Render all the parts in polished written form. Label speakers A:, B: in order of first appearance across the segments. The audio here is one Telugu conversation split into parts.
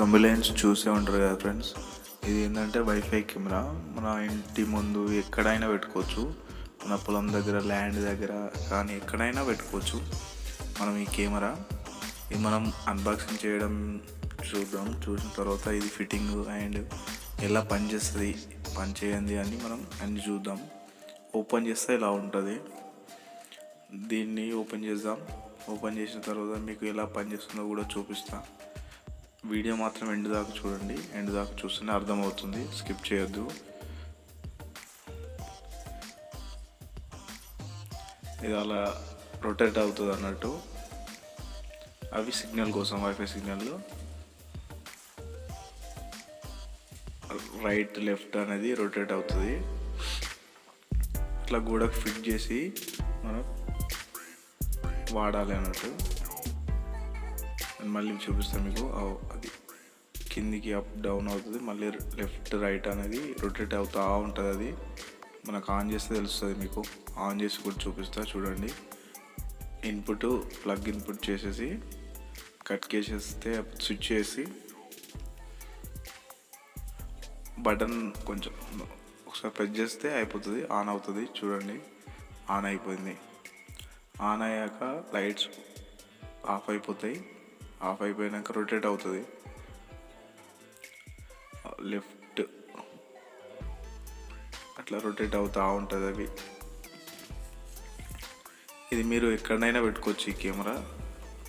A: థంబ్‌నెయిల్స్ చూసే ఉంటారు కదా ఫ్రెండ్స్. ఇది ఏంటంటే వైఫై కెమెరా. మన ఇంటి ముందు ఎక్కడైనా పెట్టుకోవచ్చు. మన పొలం దగ్గర, ల్యాండ్ దగ్గర కానీ ఎక్కడైనా పెట్టుకోవచ్చు మనం ఈ కెమెరా. ఇది మనం అన్బాక్సింగ్ చేయడం చూద్దాం. చూసిన తర్వాత ఇది ఫిట్టింగ్ అండ్ ఎలా పనిచేస్తుంది, పనిచేయండి అని మనం అన్ని చూద్దాం. ఓపెన్ చేస్తే ఇలా ఉంటుంది. దీన్ని ఓపెన్ చేద్దాం. ఓపెన్ చేసిన తర్వాత మీకు ఎలా పనిచేస్తుందో కూడా చూపిస్తా. వీడియో మాత్రం ఎండ్ దాకా చూడండి. ఎండ్ దాకా చూస్తేనే అర్థమవుతుంది, స్కిప్ చేయొద్దు. ఇది అలా రొటేట్ అవుతుంది అన్నట్టు. అవి సిగ్నల్ కోసం, వైఫై సిగ్నల్ రైట్ లెఫ్ట్ అనేది రొటేట్ అవుతుంది. అట్లా గోడకు ఫిట్ చేసి మనం వాడాలి అన్నట్టు. మళ్ళీ చూపిస్తాను మీకు. అది కిందికి అప్ డౌన్ అవుతుంది, మళ్ళీ లెఫ్ట్ రైట్ అనేది రొటేట్ అవుతూ ఉంటుంది. అది మనకు ఆన్ చేస్తే తెలుస్తుంది మీకు. ఆన్ చేసి కూడా చూపిస్తా చూడండి. ఇన్పుట్ ప్లగ్ ఇన్పుట్ చేసేసి కట్ చేసేస్తే స్విచ్ చేసి బటన్ కొంచెం ఒకసారి ప్రెస్ చేస్తే అయిపోతుంది, ఆన్ అవుతుంది. చూడండి, ఆన్ అయిపోయింది. ఆన్ అయ్యాక లైట్స్ ఆఫ్ అయిపోతాయి. ఆఫ్ అయిపోయాక రొటేట్ అవుతుంది లెఫ్ట్, అట్లా రొటేట్ అవుతూ ఉంటుంది అవి. ఇది మీరు ఎక్కడైనా పెట్టుకోవచ్చు. ఈ కెమెరా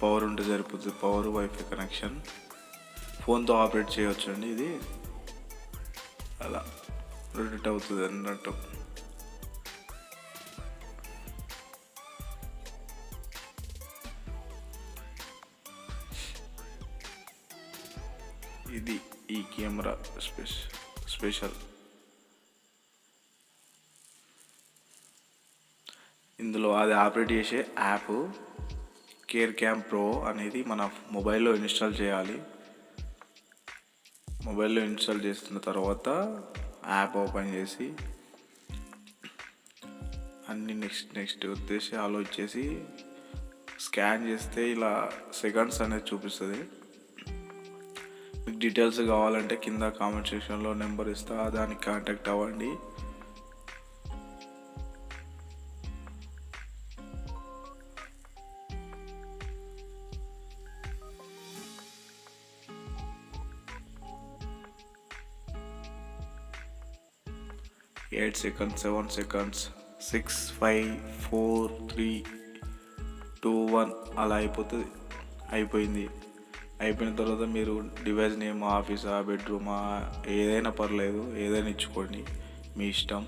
A: పవర్ ఉంటే సరిపోతుంది. పవర్, వైఫై కనెక్షన్, ఫోన్తో ఆపరేట్ చేయవచ్చు అండి. ఇది అలా రొటేట్ అవుతుంది అన్నట్టు. ఇది ఈ కెమెరా స్పెషల్. ఇందులో అది ఆపరేట్ చేసే యాప్ కేర్ క్యామ్ ప్రో అనేది మన మొబైల్లో ఇన్స్టాల్ చేయాలి. మొబైల్లో ఇన్స్టాల్ చేస్తున్న తర్వాత యాప్ ఓపెన్ చేసి అన్ని నెక్స్ట్ వచ్చేసి అలో ఇచ్చేసి స్కాన్ చేస్తే ఇలా సెకండ్స్ అనేది చూపిస్తుంది. మీకు డీటెయిల్స్ కావాలంటే కింద కామెంట్ సెక్షన్లో నెంబర్ ఇస్తా, దానికి కాంటాక్ట్ అవ్వండి. ఎయిట్ సెకండ్స్, 7 సెకండ్స్, 6, 5, 4, 3, 2, 1 అలా అయిపోయింది. అయిపోయిన తర్వాత మీరు డివైస్ నేమ్, ఆఫీసా, బెడ్రూమా, ఏదైనా పర్లేదు, ఏదైనా ఇచ్చుకోండి, మీ ఇష్టం.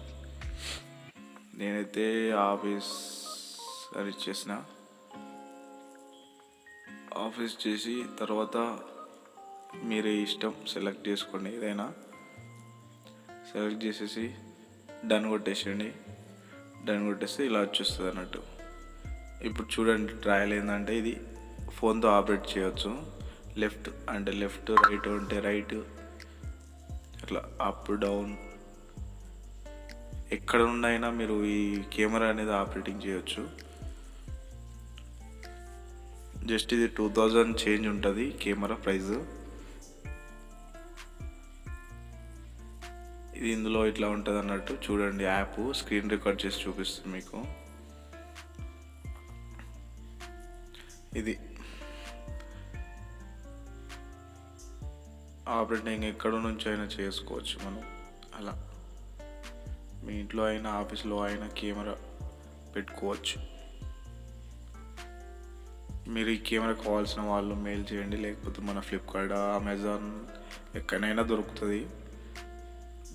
A: నేనైతే ఆఫీస్ అని ఇచ్చేసిన. ఆఫీస్ చేసి తర్వాత మీరే ఇష్టం సెలెక్ట్ చేసుకోండి. ఏదైనా సెలెక్ట్ చేసేసి డన్ కొట్టేసేయండి. డన్ కొట్టేస్తే ఇలా వచ్చేస్తుంది అన్నట్టు. ఇప్పుడు చూడండి, ట్రయల్ ఏంటంటే ఇది ఫోన్తో ఆపరేట్ చేయవచ్చు. లెఫ్ట్ అంటే లెఫ్ట్, రైట్ అంటే రైట్, అట్లా అప్ డౌన్ ఎక్కడ ఉండైనా మీరు ఈ కెమెరా అనేది ఆపరేటింగ్ చేయొచ్చు. జస్ట్ ఇది 2000 చేంజ్ ఉంటుంది కెమెరా ప్రైస్. ఇది ఇందులో ఇట్లా ఉంటుంది అన్నట్టు. చూడండి, యాప్ స్క్రీన్ రికార్డ్ చేసి చూపిస్తుంది మీకు. ఇది ఆపరేటింగ్ ఎక్కడ నుంచి అయినా చేసుకోవచ్చు మనం. అలా మీ ఇంట్లో అయినా ఆఫీస్లో అయినా కెమెరా పెట్టుకోవచ్చు. మీరు ఈ కెమెరా కావాల్సిన వాళ్ళు మెయిల్ చేయండి, లేకపోతే మన ఫ్లిప్కార్ట్, అమెజాన్ ఎక్కడైనా దొరుకుతుంది.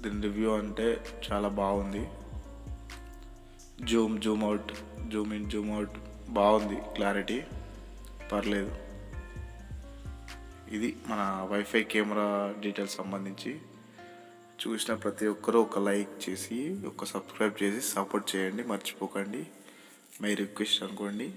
A: దీని రివ్యూ అంటే చాలా బాగుంది. Zoom out, Zoom in, Zoom out బాగుంది. క్లారిటీ పర్లేదు. ఇది మన వైఫై కెమెరా డీటెయిల్స్ సంబంధించి. చూసిన ప్రతి ఒక్కరూ ఒక లైక్ చేసి, ఒక సబ్స్క్రైబ్ చేసి సపోర్ట్ చేయండి, మర్చిపోకండి. మై రిక్వెస్ట్ అనుకోండి.